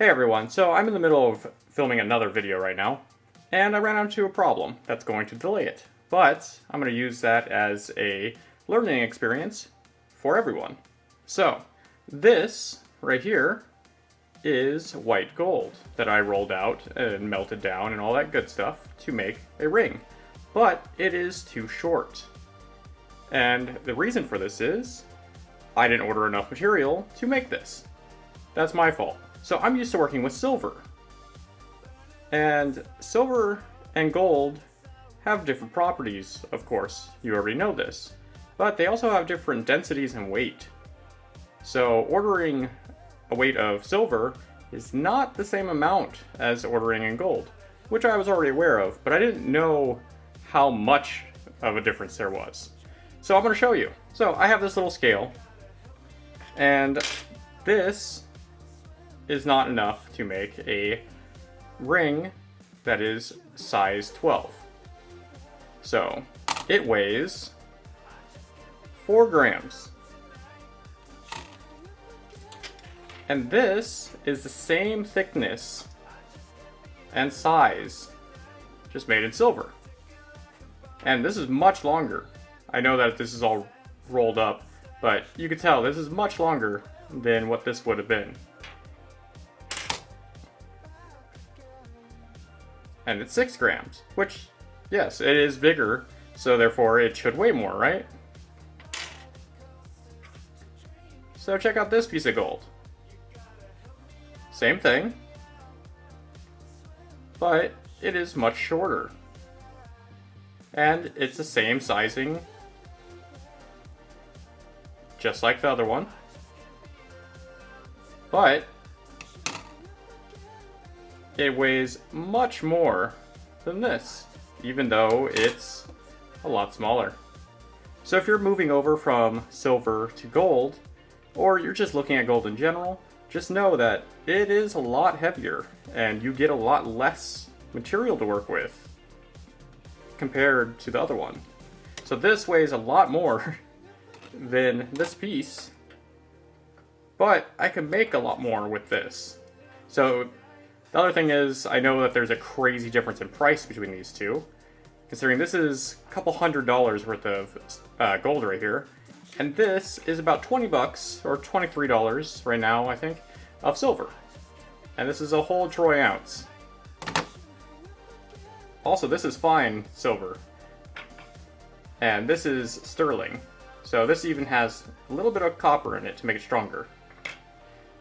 Hey everyone, so I'm in the middle of filming another video right now, and I ran into a problem that's going to delay it. But I'm going to use that as a learning experience for everyone. So, this right here is white gold that I rolled out and melted down and all that good stuff to make a ring. But it is too short. And the reason for this is I didn't order enough material to make this. That's my fault. So I'm used to working with silver. And silver and gold have different properties, of course. You already know this. But they also have different densities and weight. So ordering a weight of silver is not the same amount as ordering in gold, which I was already aware of, but I didn't know how much of a difference there was. So I'm going to show you. So I have this little scale, and this is not enough to make a ring that is size 12. So it weighs 4 grams. And this is the same thickness and size, just made in silver. And this is much longer. I know that this is all rolled up, but you can tell this is much longer than what this would have been. And it's 6 grams, which, yes, it is bigger, so therefore it should weigh more, right? So check out this piece of gold. Same thing, but it is much shorter. And it's the same sizing, just like the other one. But it weighs much more than this, even though it's a lot smaller. So if you're moving over from silver to gold, or you're just looking at gold in general, just know that it is a lot heavier, and you get a lot less material to work with compared to the other one. So this weighs a lot more than this piece, but I can make a lot more with this. So the other thing is, I know that there's a crazy difference in price between these two, considering this is a couple $100 worth of gold right here, and this is about 20 bucks, or $23 right now, I think, of silver. And this is a whole troy ounce. Also, this is fine silver. And this is sterling. So this even has a little bit of copper in it to make it stronger.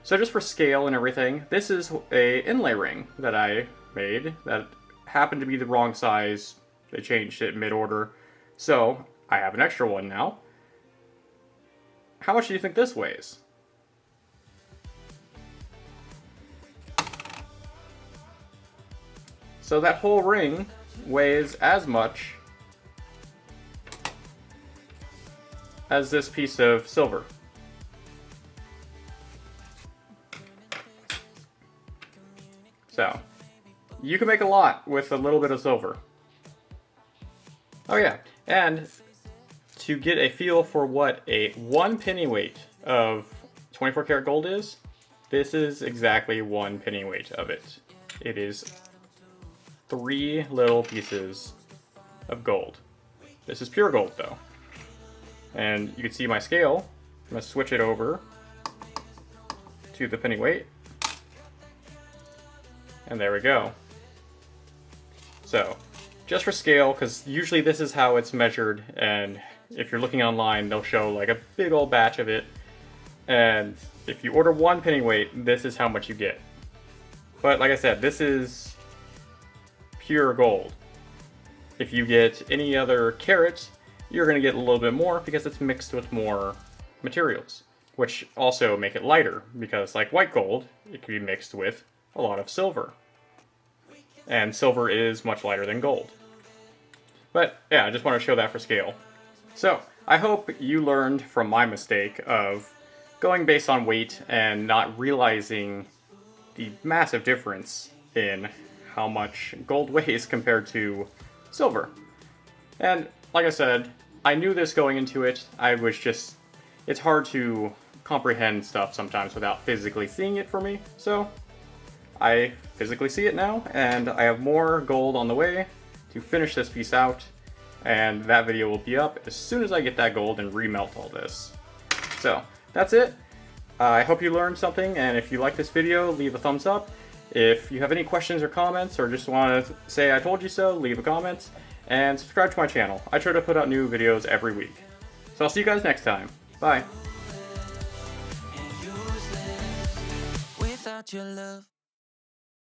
So just for scale and everything, this is a inlay ring that I made that happened to be the wrong size. They changed it mid-order. So I have an extra one now. How much do you think this weighs? So that whole ring weighs as much as this piece of silver. So, you can make a lot with a little bit of silver. Oh yeah, and to get a feel for what a 1 pennyweight of 24 karat gold is, this is exactly 1 pennyweight of it. It is 3 little pieces of gold. This is pure gold though. And you can see my scale. I'm going to switch it over to the pennyweight. And there we go. So, just for scale, because usually this is how it's measured, and if you're looking online, they'll show like a big old batch of it. And if you order 1 pennyweight, this is how much you get. But like I said, this is pure gold. If you get any other carat, you're going to get a little bit more because it's mixed with more materials, which also make it lighter, because like white gold, it can be mixed with a lot of silver. And silver is much lighter than gold. But yeah, I just want to show that for scale. So, I hope you learned from my mistake of going based on weight and not realizing the massive difference in how much gold weighs compared to silver. And like I said, I knew this going into it. It's hard to comprehend stuff sometimes without physically seeing it for me. So I physically see it now, and I have more gold on the way to finish this piece out, and that video will be up as soon as I get that gold and remelt all this. So, that's it. I hope you learned something, and if you like this video, leave a thumbs up. If you have any questions or comments, or just want to say I told you so, leave a comment, and subscribe to my channel. I try to put out new videos every week. So I'll see you guys next time. Bye. Without your love.